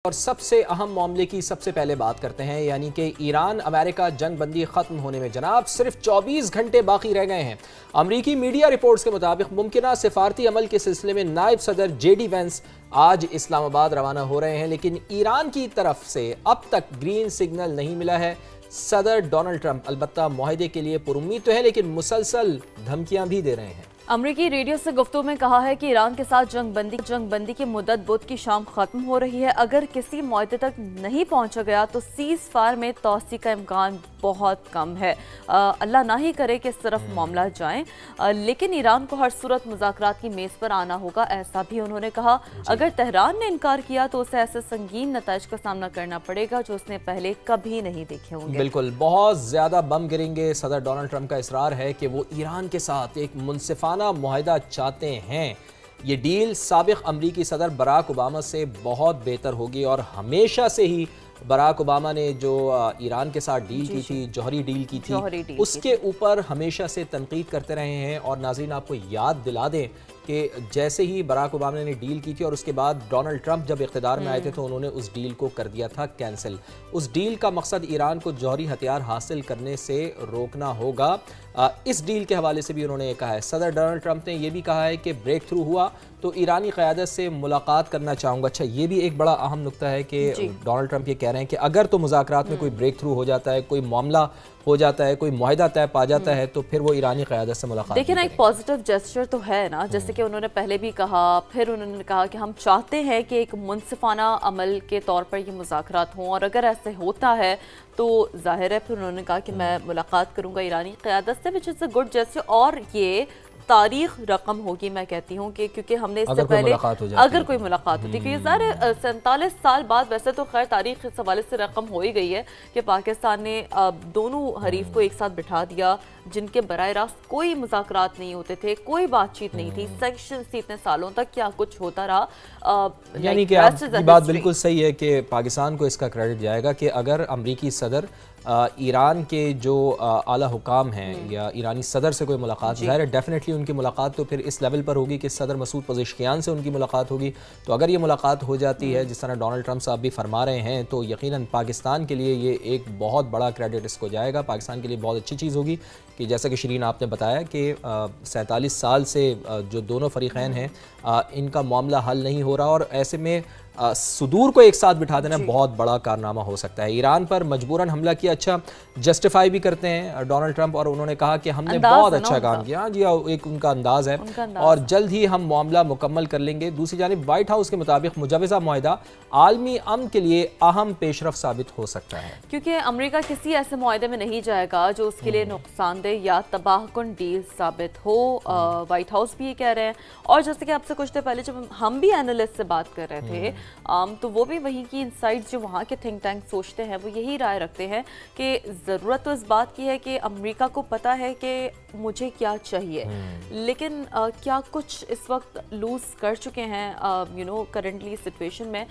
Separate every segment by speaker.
Speaker 1: اور سب سے اہم معاملے کی سب سے پہلے بات کرتے ہیں، یعنی کہ ایران امریکہ جنگ بندی ختم ہونے میں جناب صرف 24 گھنٹے باقی رہ گئے ہیں۔ امریکی میڈیا رپورٹس کے مطابق ممکنہ سفارتی عمل کے سلسلے میں نائب صدر جے ڈی وینس آج اسلام آباد روانہ ہو رہے ہیں، لیکن ایران کی طرف سے اب تک گرین سگنل نہیں ملا ہے۔ صدر ڈونلڈ ٹرمپ البتہ معاہدے کے لیے پر امید تو ہے، لیکن مسلسل دھمکیاں بھی دے رہے ہیں۔
Speaker 2: امریکی ریڈیو سے گفتگو میں کہا ہے کہ ایران کے ساتھ جنگ بندی کی مدت بدھ کی شام ختم ہو رہی ہے۔ اگر کسی معاہدے تک نہیں پہنچا گیا تو سیز فائر میں توسیع کا امکان بہت کم ہے۔ اللہ نہ ہی کرے کہ اس طرف معاملہ جائیں، لیکن ایران کو ہر صورت مذاکرات کی میز پر آنا ہوگا، ایسا بھی انہوں نے کہا۔ اگر تہران نے انکار کیا تو اسے ایسے سنگین نتائج کا سامنا کرنا پڑے گا جو اس نے پہلے کبھی نہیں دیکھے ہوں گے۔
Speaker 1: بالکل، بہت زیادہ بم گریں گے۔ صدر ڈونلڈ ٹرمپ کا اصرار ہے کہ وہ ایران کے ساتھ ایک منصفانہ معاہدہ چاہتے ہیں۔ یہ ڈیل سابق امریکی صدر براک اوباما سے بہت بہتر ہوگی، اور ہمیشہ سے ہی براک اوباما نے جو ایران کے ساتھ ڈیل کی تھی، جوہری ڈیل کی تھی، اس کے اوپر ہمیشہ سے تنقید کرتے رہے ہیں۔ اور ناظرین آپ کو یاد دلا دیں کہ جیسے ہی براک اوباما نے ڈیل کی تھی اور اس کے بعد ڈونلڈ ٹرمپ جب اقتدار میں آئے تھے تو انہوں نے اس ڈیل کو کر دیا تھا کینسل۔ اس ڈیل کا مقصد ایران کو جوہری ہتھیار حاصل کرنے سے روکنا ہوگا۔ اس ڈیل کے حوالے سے بھی انہوں نے یہ کہا ہے۔ صدر ڈونلڈ ٹرمپ نے یہ بھی کہا ہے کہ بریک تھرو ہوا تو ایرانی قیادت سے ملاقات کرنا چاہوں گا۔ اچھا، یہ بھی ایک بڑا اہم نقطہ ہے کہ ڈونلڈ ٹرمپ یہ کہہ رہے ہیں کہ اگر تو مذاکرات میں کوئی بریک تھرو ہو جاتا ہے، کوئی معاملہ ہو جاتا ہے، کوئی معاہدہ طے پا جاتا ہے تو پھر وہ ایرانی قیادت سے ملاقات
Speaker 2: دیکھیں نا، ایک پازیٹیو جیسچر تو ہے نا، جیسے کہ انہوں نے پہلے بھی کہا، پھر انہوں نے کہا کہ ہم چاہتے ہیں کہ ایک منصفانہ عمل کے طور پر یہ مذاکرات ہوں، اور اگر ایسے ہوتا ہے تو ظاہر ہے پھر انہوں نے کہا کہ میں ملاقات کروں گا ایرانی قیادت سے، which is a good gesture۔ اور یہ تاریخ رقم ہوگی، میں کہتی ہوں کہ کیونکہ ہم نے اس سے پہلے اگر کوئی ملاقات ہوتی، کیونکہ ظاہر 47 سال بعد ویسے تو خیر تاریخ اس حوالے سے رقم ہو ہی گئی ہے کہ پاکستان نے دونوں حریف کو ایک ساتھ بٹھا دیا، جن کے براہ راست کوئی مذاکرات نہیں ہوتے تھے، کوئی بات چیت نہیں تھی، سینکشنز تھی اتنے سالوں تک، کیا کچھ ہوتا رہا۔
Speaker 1: یعنی کہ آپ کی بات بالکل صحیح ہے کہ پاکستان کو اس کا کریڈٹ جائے گا کہ اگر امریکی صدر ایران کے جو اعلیٰ حکام ہیں یا ایرانی صدر سے کوئی ملاقات، ظاہر ہے ڈیفینیٹلی ان کی ملاقات تو پھر اس لیول پر ہوگی کہ صدر مسعود پزشکیان سے ان کی ملاقات ہوگی، تو اگر یہ ملاقات ہو جاتی ہے جس طرح ڈونلڈ ٹرمپ صاحب بھی فرما رہے ہیں تو یقیناً پاکستان کے لیے یہ ایک بہت بڑا کریڈٹ اس کو جائے گا۔ پاکستان کے لیے بہت اچھی چیز ہوگی کہ جیسا کہ شیرین آپ نے بتایا کہ 47 سال سے جو دونوں فریقین ہیں ان کا معاملہ حل نہیں ہو رہا، اور ایسے میں صدور کو ایک ساتھ بٹھا دینا بہت بڑا کارنامہ ہو سکتا ہے۔ ایران پر مجبوراً حملہ کیا، اچھا جسٹیفائی بھی کرتے ہیں ڈونلڈ ٹرمپ، اور انہوں نے کہا کہ ہم نے بہت اچھا کام کیا۔ جی ایک ان کا انداز ہے، اور جلد ہی ہم معاملہ مکمل کر لیں گے۔ دوسری جانب وائٹ ہاؤس کے مطابق مجوزہ معاہدہ عالمی امن کے لیے اہم پیش رفت ثابت ہو سکتا ہے،
Speaker 2: کیونکہ امریکہ کسی ایسے معاہدے میں نہیں جائے گا جو اس کے لیے نقصان دہ یا تباہ کن ڈیل ثابت ہو۔ وائٹ ہاؤس بھی یہ کہہ رہے ہیں، اور جیسے کہ آپ سے کچھ دیر پہلے جب ہم بھی اینالسٹ سے بات کر رہے تھے تو وہ بھی وہیں کی انسائٹ جو وہاں کے تھنک ٹینک سوچتے ہیں وہ یہی رائے رکھتے ہیں کہ ضرورت تو اس بات کی ہے کہ امریکہ کو پتہ ہے کہ مجھے کیا چاہیے، لیکن کیا کچھ اس وقت لوز کر چکے ہیں کرنٹلی سچویشن میں،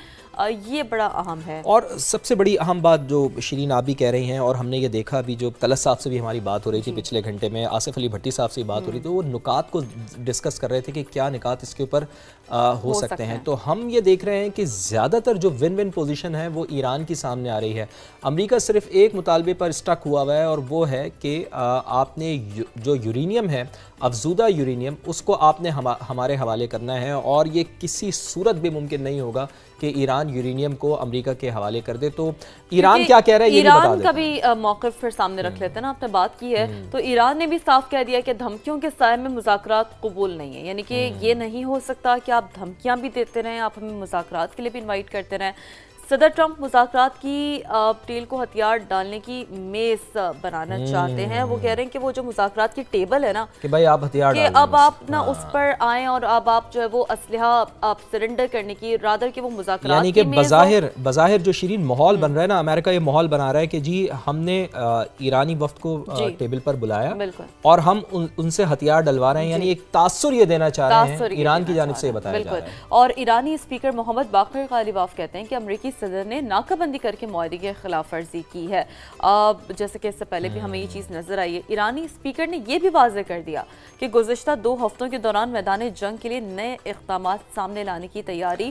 Speaker 2: یہ بڑا اہم ہے۔
Speaker 1: اور سب سے بڑی اہم بات جو شیرین آپ بھی کہہ رہی ہیں، اور ہم نے یہ دیکھا بھی، جو طلعت صاحب سے بھی ہماری بات ہو رہی تھی پچھلے گھنٹے میں، آصف علی بھٹی صاحب سے بات ہو رہی تھی، وہ نکات کو ڈسکس کر رہے تھے کہ کیا نکات اس کے اوپر ہو سکتے ہیں۔ تو ہم یہ دیکھ رہے ہیں کہ زیادہ تر جو ون ون پوزیشن ہے وہ ایران کی سامنے آ رہی ہے۔ امریکہ صرف ایک مطالبے پر اسٹک ہوا ہے، اور وہ ہے کہ آپ نے جو یورینیم ہے، افزودہ یورینیم، اس کو آپ نے ہمارے حوالے کرنا ہے، اور یہ کسی صورت بھی ممکن نہیں ہوگا کہ ایران یورینیم کو امریکہ کے حوالے کر دے۔ تو ایران کیا کہہ رہا ہے یہ بھی بتا دیتے ہیں۔
Speaker 2: ایران کا بھی موقف پھر سامنے رکھ لیتے ہیں نا، آپ نے بات کی ہے تو ایران نے بھی صاف کہہ دیا کہ دھمکیوں کے سائے میں مذاکرات قبول نہیں ہے، یعنی کہ یہ نہیں ہو سکتا کہ آپ دھمکیاں بھی دیتے رہیں، آپ ہمیں مذاکرات کے لیے بھی انوائٹ کرتے رہیں۔ صدر ٹرمپ مذاکرات کی ٹیل کو ہتھیار ڈالنے کی میز بنانا چاہتے ہیں۔ وہ کہہ رہے ہیں کہ وہ جو مذاکرات کی ٹیبل ہے نا،
Speaker 1: کہ بھائی آپ ہتھیار
Speaker 2: کہ اب آپ نہ اس پر آئیں، اور اب آپ جو ہے وہ اسلحہ آپ سرنڈر کرنے کی، رادر کہ وہ مذاکرات
Speaker 1: یعنی کہ بظاہر جو شیرین ماحول بن رہا ہے نا، امریکہ یہ ماحول بنا رہا ہے کہ جی ہم نے ایرانی وفد کو ٹیبل پر بلایا اور ہم ان سے ہتھیار ڈلوا رہے ہیں، یعنی ایک تاثر یہ دینا چاہ رہے ہیں ایران کی جانب سے، یہ بتایا جا رہا ہے۔
Speaker 2: اور ایرانی اسپیکر محمد باقر غالیباف کہتے ہیں کہ امریکی صدر نے ناکہ بندی کر کے معاہدے کی خلاف ورزی کی ہے۔ جیسے کہ اس سے پہلے بھی ہمیں یہ چیز نظر آئی ہے، ایرانی اسپیکر نے یہ بھی واضح کر دیا کہ گزشتہ 2 ہفتوں کے دوران میدان جنگ کے لیے نئے اقدامات سامنے لانے کی تیاری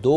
Speaker 1: 2